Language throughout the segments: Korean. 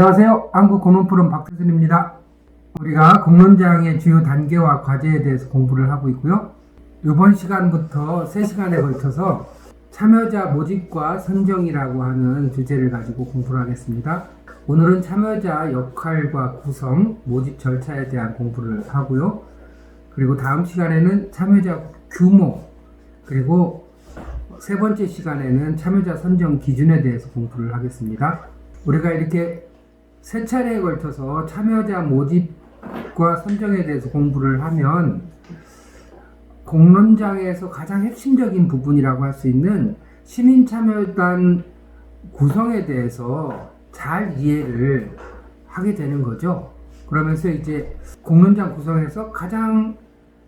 안녕하세요. 한국공론포럼 박태준입니다. 우리가 공론장의 주요 단계와 과제에 대해서 공부를 하고 있고요. 이번 시간부터 3시간에 걸쳐서 참여자 모집과 선정이라고 하는 주제를 가지고 공부를 하겠습니다. 오늘은 참여자 역할과 구성, 모집 절차에 대한 공부를 하고요. 그리고 다음 시간에는 참여자 규모, 그리고 세 번째 시간에는 참여자 선정 기준에 대해서 공부를 하겠습니다. 우리가 이렇게 세 차례에 걸쳐서 참여자 모집과 선정에 대해서 공부를 하면 공론장에서 가장 핵심적인 부분이라고 할 수 있는 시민참여단 구성에 대해서 잘 이해를 하게 되는 거죠. 그러면서 이제 공론장 구성에서 가장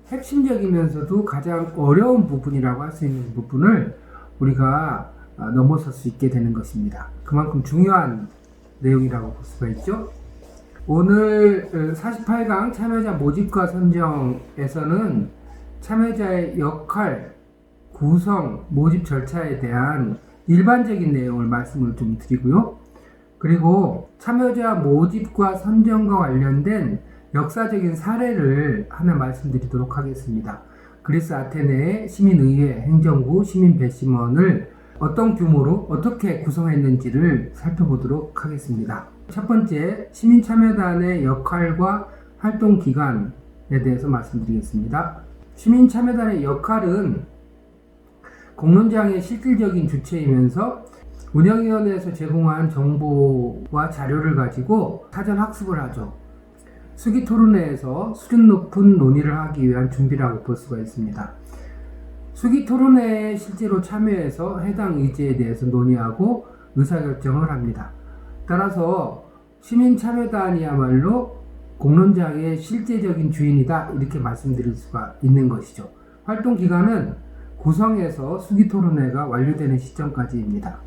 핵심적이면서도 가장 어려운 부분이라고 할 수 있는 부분을 우리가 넘어설 수 있게 되는 것입니다. 그만큼 중요한 내용이라고 볼 수가 있죠. 오늘 48강 참여자 모집과 선정에서는 참여자의 역할, 구성, 모집 절차에 대한 일반적인 내용을 말씀을 좀 드리고요. 그리고 참여자 모집과 선정과 관련된 역사적인 사례를 하나 말씀드리도록 하겠습니다. 그리스 아테네의 시민의회, 행정부, 시민배심원을 어떤 규모로 어떻게 구성했는지를 살펴보도록 하겠습니다. 첫 번째, 시민참여단의 역할과 활동 기간에 대해서 말씀드리겠습니다. 시민참여단의 역할은 공론장의 실질적인 주체이면서 운영위원회에서 제공한 정보와 자료를 가지고 사전 학습을 하죠. 수기토론회에서 수준 높은 논의를 하기 위한 준비라고 볼 수가 있습니다. 수기토론회에 실제로 참여해서 해당 의제에 대해서 논의하고 의사결정을 합니다. 따라서 시민참여단이야말로 공론장의 실제적인 주인이다, 이렇게 말씀드릴 수가 있는 것이죠. 활동기간은 구성해서 수기토론회가 완료되는 시점까지입니다.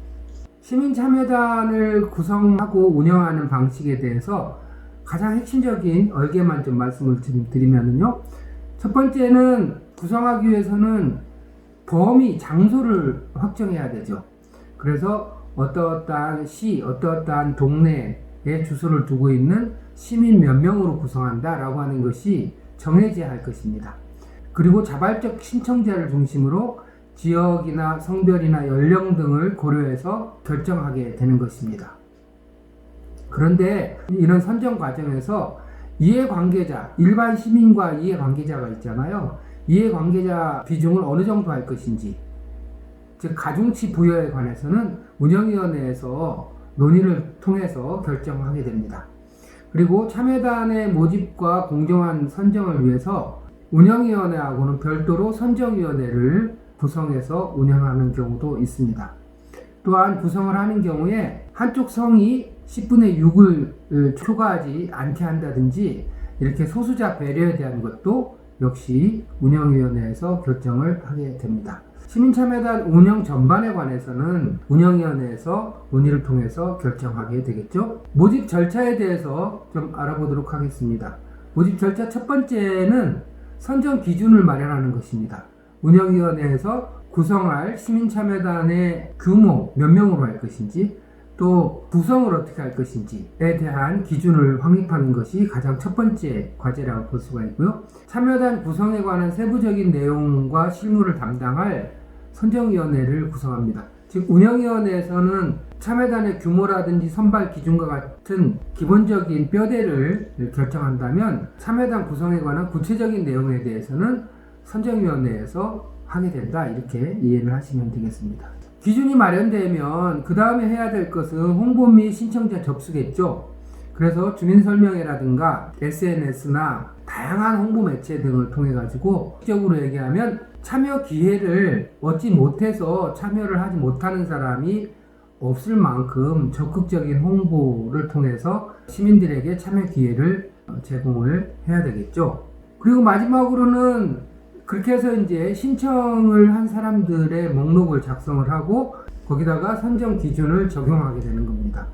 시민참여단을 구성하고 운영하는 방식에 대해서 가장 핵심적인 얼개만 좀 말씀을 드리면요. 첫 번째는 구성하기 위해서는 범위, 장소를 확정해야 되죠. 그래서 어떠어떠한 시, 어떠어떠한 동네에 주소를 두고 있는 시민 몇 명으로 구성한다 라고 하는 것이 정해져야 할 것입니다. 그리고 자발적 신청자를 중심으로 지역이나 성별이나 연령 등을 고려해서 결정하게 되는 것입니다. 그런데 이런 선정 과정에서 이해관계자, 일반 시민과 이해관계자가 있잖아요. 이해관계자 비중을 어느 정도 할 것인지, 즉 가중치 부여에 관해서는 운영위원회에서 논의를 통해서 결정하게 됩니다. 그리고 참여단의 모집과 공정한 선정을 위해서 운영위원회하고는 별도로 선정위원회를 구성해서 운영하는 경우도 있습니다. 또한 구성을 하는 경우에 한쪽 성이 10분의 6을 초과하지 않게 한다든지 이렇게 소수자 배려에 대한 것도 역시 운영위원회에서 결정을 하게 됩니다. 시민참여단 운영 전반에 관해서는 운영위원회에서 논의를 통해서 결정하게 되겠죠. 모집 절차에 대해서 좀 알아보도록 하겠습니다. 모집 절차 첫 번째는 선정 기준을 마련하는 것입니다. 운영위원회에서 구성할 시민참여단의 규모 몇 명으로 할 것인지, 또 구성을 어떻게 할 것인지에 대한 기준을 확립하는 것이 가장 첫 번째 과제라고 볼 수가 있고요. 참여단 구성에 관한 세부적인 내용과 실무를 담당할 선정위원회를 구성합니다. 즉 운영위원회에서는 참여단의 규모라든지 선발 기준과 같은 기본적인 뼈대를 결정한다면 참여단 구성에 관한 구체적인 내용에 대해서는 선정위원회에서 하게 된다, 이렇게 이해를 하시면 되겠습니다. 기준이 마련되면 그 다음에 해야 될 것은 홍보 및 신청자 접수겠죠. 그래서 주민설명회라든가 SNS나 다양한 홍보 매체 등을 통해 가지고 구체적으로 얘기하면 참여 기회를 얻지 못해서 참여를 하지 못하는 사람이 없을 만큼 적극적인 홍보를 통해서 시민들에게 참여 기회를 제공을 해야 되겠죠. 그리고 마지막으로는 그렇게 해서 이제 신청을 한 사람들의 목록을 작성을 하고 거기다가 선정 기준을 적용하게 되는 겁니다.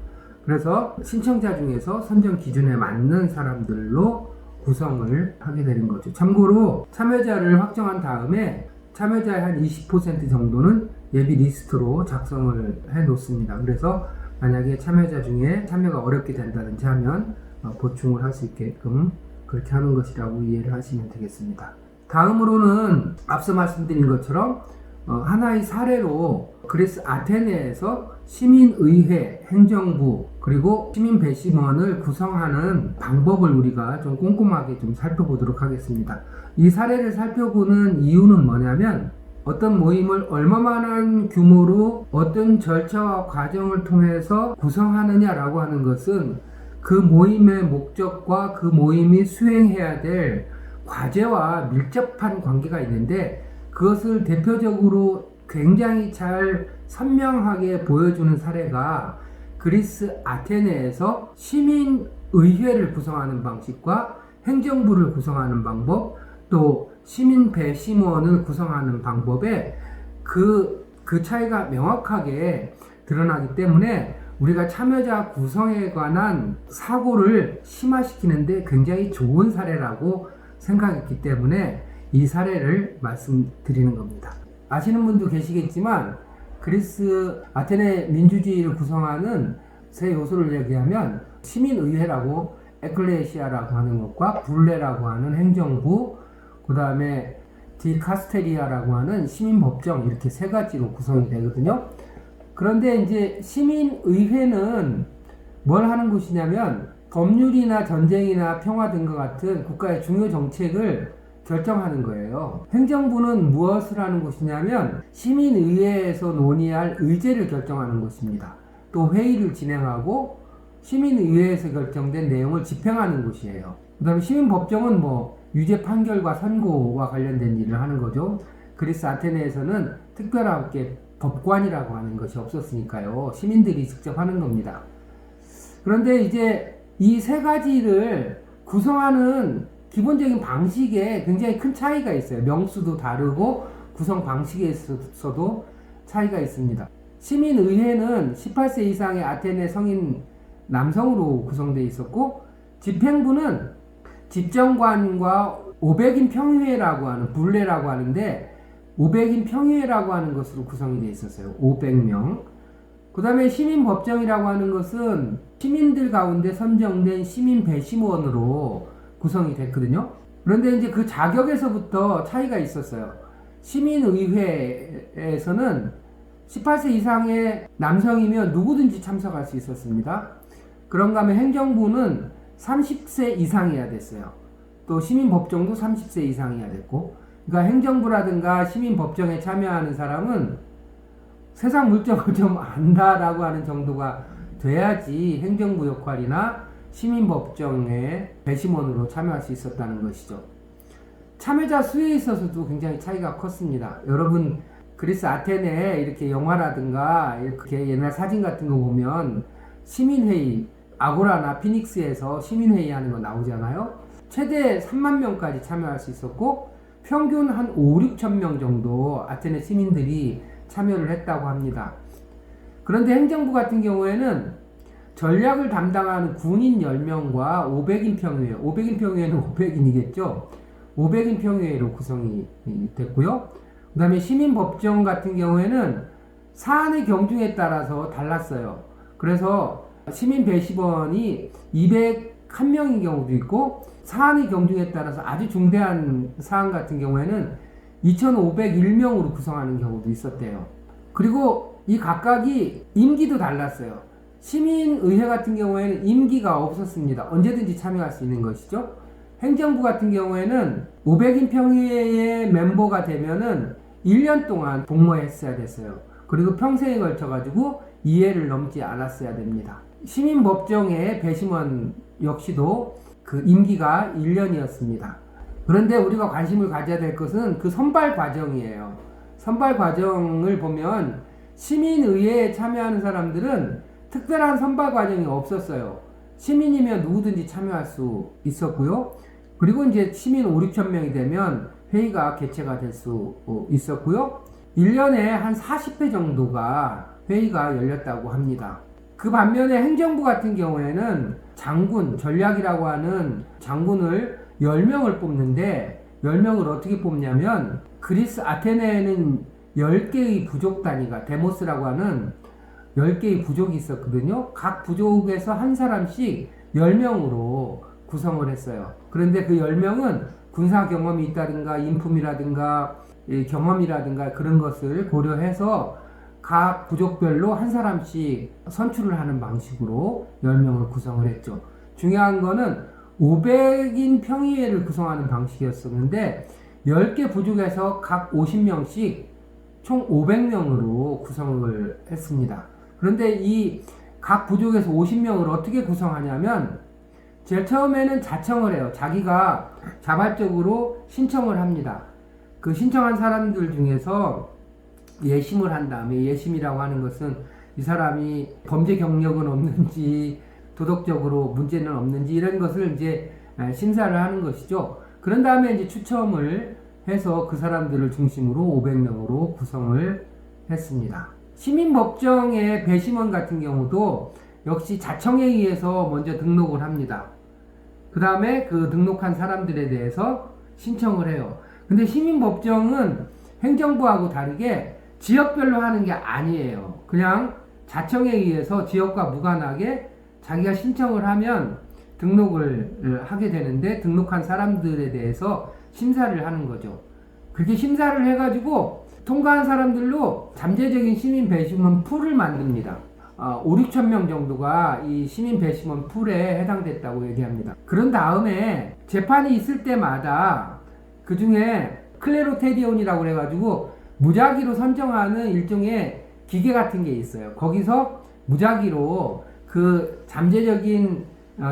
그래서 신청자 중에서 선정 기준에 맞는 사람들로 구성을 하게 되는 거죠. 참고로 참여자를 확정한 다음에 참여자의 한 20% 정도는 예비 리스트로 작성을 해 놓습니다. 그래서 만약에 참여자 중에 참여가 어렵게 된다든지 하면 보충을 할 수 있게끔 그렇게 하는 것이라고 이해를 하시면 되겠습니다. 다음으로는 앞서 말씀드린 것처럼 하나의 사례로 그리스 아테네에서 시민의회, 행정부 그리고 시민 배심원을 구성하는 방법을 우리가 좀 꼼꼼하게 좀 살펴보도록 하겠습니다. 이 사례를 살펴보는 이유는 뭐냐면 어떤 모임을 얼마만한 규모로 어떤 절차와 과정을 통해서 구성하느냐라고 하는 것은 그 모임의 목적과 그 모임이 수행해야 될 과제와 밀접한 관계가 있는데 그것을 대표적으로 굉장히 잘 선명하게 보여주는 사례가 그리스 아테네에서 시민의회를 구성하는 방식과 행정부를 구성하는 방법 또 시민 배심원을 구성하는 방법에 그 차이가 명확하게 드러나기 때문에 우리가 참여자 구성에 관한 사고를 심화시키는데 굉장히 좋은 사례라고 생각했기 때문에 이 사례를 말씀드리는 겁니다. 아시는 분도 계시겠지만 그리스 아테네 민주주의를 구성하는 세 요소를 얘기하면 시민의회라고 에클레시아라고 하는 것과 불레라고 하는 행정부 그 다음에 디카스테리아라고 하는 시민법정 이렇게 세 가지로 구성이 되거든요. 그런데 이제 시민의회는 뭘 하는 곳이냐면 법률이나 전쟁이나 평화 등과 같은 국가의 중요 정책을 결정하는 거예요. 행정부는 무엇을 하는 곳이냐면 시민의회에서 논의할 의제를 결정하는 곳입니다. 또 회의를 진행하고 시민의회에서 결정된 내용을 집행하는 곳이에요. 그 다음에 시민법정은 유죄 판결과 선고와 관련된 일을 하는 거죠. 그리스 아테네에서는 특별하게 법관이라고 하는 것이 없었으니까요. 시민들이 직접 하는 겁니다. 그런데 이제 이 세 가지를 구성하는 기본적인 방식에 굉장히 큰 차이가 있어요. 명수도 다르고 구성 방식에 있어서도 차이가 있습니다. 시민의회는 18세 이상의 아테네 성인 남성으로 구성되어 있었고 집행부는 집정관과 500인 평의회라고 하는 불레라고 하는데 500인 평의회라고 하는 것으로 구성이 되어 있었어요. 500명. 그 다음에 시민법정이라고 하는 것은 시민들 가운데 선정된 시민 배심원으로 구성이 됐거든요. 그런데 이제 그 자격에서부터 차이가 있었어요. 시민의회에서는 18세 이상의 남성이면 누구든지 참석할 수 있었습니다. 그런가 하면 행정부는 30세 이상이어야 됐어요. 또 시민법정도 30세 이상이어야 됐고, 그러니까 행정부라든가 시민법정에 참여하는 사람은 세상 물정을 좀 안다라고 하는 정도가 돼야지 행정부 역할이나 시민법정의 배심원으로 참여할 수 있었다는 것이죠. 참여자 수에 있어서도 굉장히 차이가 컸습니다. 여러분 그리스 아테네에 이렇게 영화라든가 이렇게 옛날 사진 같은 거 보면 시민회의, 아고라나 피닉스에서 시민회의 하는 거 나오잖아요. 최대 3만 명까지 참여할 수 있었고 평균 한 5, 6천 명 정도 아테네 시민들이 참여를 했다고 합니다. 그런데 행정부 같은 경우에는 전략을 담당하는 군인 10명과 500인 평의회, 500인 평의회는 500인이겠죠. 500인 평의회로 구성이 됐고요. 그 다음에 시민법정 같은 경우에는 사안의 경중에 따라서 달랐어요. 그래서 시민 배심원이 201명인 경우도 있고 사안의 경중에 따라서 아주 중대한 사안 같은 경우에는 2501명으로 구성하는 경우도 있었대요. 그리고 이 각각이 임기도 달랐어요. 시민의회 같은 경우에는 임기가 없었습니다. 언제든지 참여할 수 있는 것이죠. 행정부 같은 경우에는 500인 평의회의 멤버가 되면은 1년 동안 복무했어야 됐어요. 그리고 평생에 걸쳐가지고 2회를 넘지 않았어야 됩니다. 시민법정의 배심원 역시도 그 임기가 1년이었습니다. 그런데 우리가 관심을 가져야 될 것은 그 선발 과정이에요. 선발 과정을 보면 시민의회에 참여하는 사람들은 특별한 선발 과정이 없었어요. 시민이면 누구든지 참여할 수 있었고요. 그리고 이제 시민 5, 6천 명이 되면 회의가 개최가 될 수 있었고요. 1년에 한 40회 정도가 회의가 열렸다고 합니다. 그 반면에 행정부 같은 경우에는 장군, 전략이라고 하는 장군을 10명을 뽑는데 10명을 어떻게 뽑냐면 그리스 아테네에는 10개의 부족 단위가 데모스라고 하는 10개의 부족이 있었거든요. 각 부족에서 한 사람씩 10명으로 구성을 했어요. 그런데 그 10명은 군사 경험이 있다든가 인품이라든가 경험이라든가 그런 것을 고려해서 각 부족별로 한 사람씩 선출을 하는 방식으로 10명을 구성을 했죠. 중요한 거는 500인 평의회를 구성하는 방식이었었는데 10개 부족에서 각 50명씩 총 500명으로 구성을 했습니다. 그런데 이 각 부족에서 50명을 어떻게 구성하냐면 제일 처음에는 자청을 해요. 자기가 자발적으로 신청을 합니다. 그 신청한 사람들 중에서 예심을 한 다음에, 예심이라고 하는 것은 이 사람이 범죄 경력은 없는지 도덕적으로 문제는 없는지 이런 것을 이제 심사를 하는 것이죠. 그런 다음에 이제 추첨을 해서 그 사람들을 중심으로 500명으로 구성을 했습니다. 시민법정의 배심원 같은 경우도 역시 자청에 의해서 먼저 등록을 합니다. 그 다음에 그 등록한 사람들에 대해서 신청을 해요. 근데 시민법정은 행정부하고 다르게 지역별로 하는 게 아니에요. 그냥 자청에 의해서 지역과 무관하게 자기가 신청을 하면 등록을 하게 되는데 등록한 사람들에 대해서 심사를 하는 거죠. 그렇게 심사를 해가지고 통과한 사람들로 잠재적인 시민 배심원 풀을 만듭니다. 5, 6천 명 정도가 이 시민 배심원 풀에 해당됐다고 얘기합니다. 그런 다음에 재판이 있을 때마다 그 중에 클레로테디온이라고 해가지고 무작위로 선정하는 일종의 기계 같은 게 있어요. 거기서 무작위로 그 잠재적인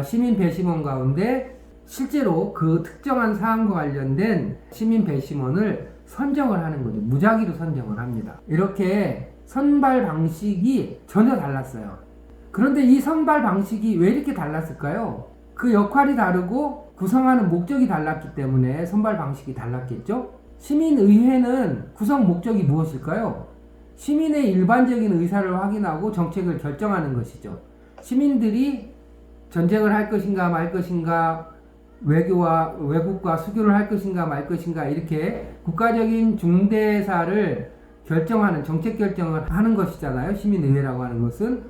시민 배심원 가운데 실제로 그 특정한 사안과 관련된 시민 배심원을 선정을 하는 거죠. 무작위로 선정을 합니다. 이렇게 선발 방식이 전혀 달랐어요. 그런데 이 선발 방식이 왜 이렇게 달랐을까요? 그 역할이 다르고 구성하는 목적이 달랐기 때문에 선발 방식이 달랐겠죠? 시민의회는 구성 목적이 무엇일까요? 시민의 일반적인 의사를 확인하고 정책을 결정하는 것이죠. 시민들이 전쟁을 할 것인가 말 것인가, 외국과 수교를 할 것인가 말 것인가, 이렇게 국가적인 중대사를 결정하는, 정책 결정을 하는 것이잖아요. 시민의회라고 하는 것은.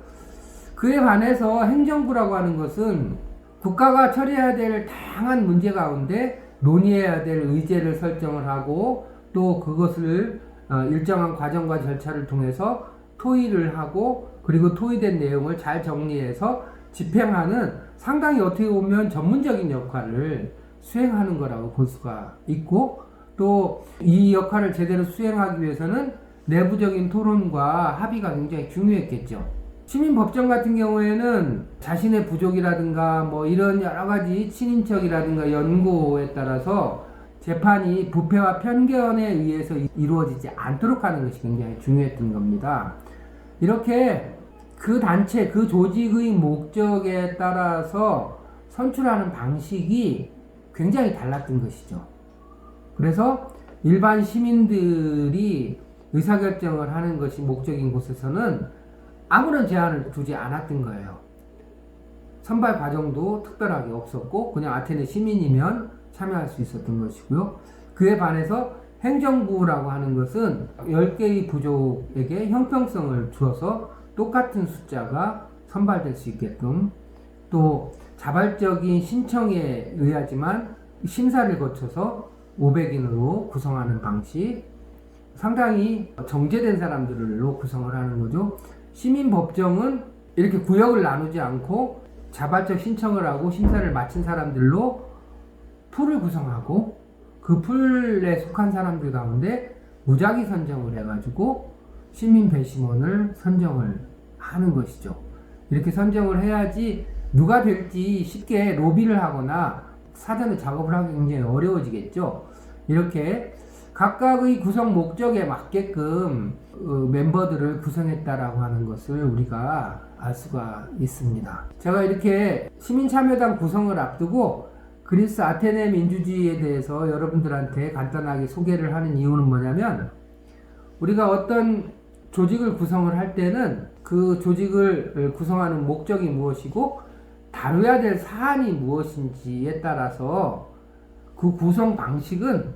그에 반해서 행정부라고 하는 것은 국가가 처리해야 될 다양한 문제 가운데 논의해야 될 의제를 설정을 하고 또 그것을 일정한 과정과 절차를 통해서 토의를 하고 그리고 토의된 내용을 잘 정리해서 집행하는 상당히 어떻게 보면 전문적인 역할을 수행하는 거라고 볼 수가 있고, 또 이 역할을 제대로 수행하기 위해서는 내부적인 토론과 합의가 굉장히 중요했겠죠. 시민법정 같은 경우에는 자신의 부족이라든가 뭐 이런 여러 가지 친인척이라든가 연고에 따라서 재판이 부패와 편견에 의해서 이루어지지 않도록 하는 것이 굉장히 중요했던 겁니다. 이렇게 그 단체, 그 조직의 목적에 따라서 선출하는 방식이 굉장히 달랐던 것이죠. 그래서 일반 시민들이 의사결정을 하는 것이 목적인 곳에서는 아무런 제한을 두지 않았던 거예요. 선발 과정도 특별하게 없었고 그냥 아테네 시민이면 참여할 수 있었던 것이고요. 그에 반해서 행정부라고 하는 것은 10개의 부족에게 형평성을 주어서 똑같은 숫자가 선발될 수 있게끔, 또 자발적인 신청에 의하지만 심사를 거쳐서 500인으로 구성하는 방식, 상당히 정제된 사람들로 구성을 하는 거죠. 시민법정은 이렇게 구역을 나누지 않고 자발적 신청을 하고 심사를 마친 사람들로 풀을 구성하고 그 풀에 속한 사람들 가운데 무작위 선정을 해가지고 시민 배심원을 선정을 하는 것이죠. 이렇게 선정을 해야지 누가 될지 쉽게 로비를 하거나 사전에 작업을 하기 굉장히 어려워지겠죠. 이렇게 각각의 구성 목적에 맞게끔 멤버들을 구성했다라고 하는 것을 우리가 알 수가 있습니다. 제가 이렇게 시민참여당 구성을 앞두고 그리스 아테네 민주주의에 대해서 여러분들한테 간단하게 소개를 하는 이유는 뭐냐면, 우리가 어떤 조직을 구성을 할 때는 그 조직을 구성하는 목적이 무엇이고 다뤄야 될 사안이 무엇인지에 따라서 그 구성 방식은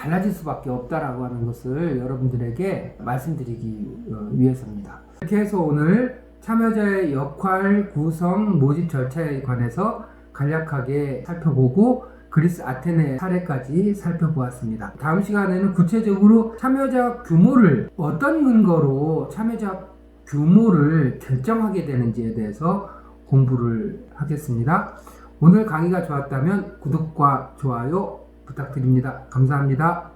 달라질 수밖에 없다라고 하는 것을 여러분들에게 말씀드리기 위해서입니다. 이렇게 해서 오늘 참여자의 역할, 구성, 모집 절차에 관해서 간략하게 살펴보고 그리스 아테네 사례까지 살펴보았습니다. 다음 시간에는 구체적으로 참여자 규모를 어떤 근거로 참여자 규모를 결정하게 되는지에 대해서 공부를 하겠습니다. 오늘 강의가 좋았다면 구독과 좋아요 부탁드립니다. 감사합니다.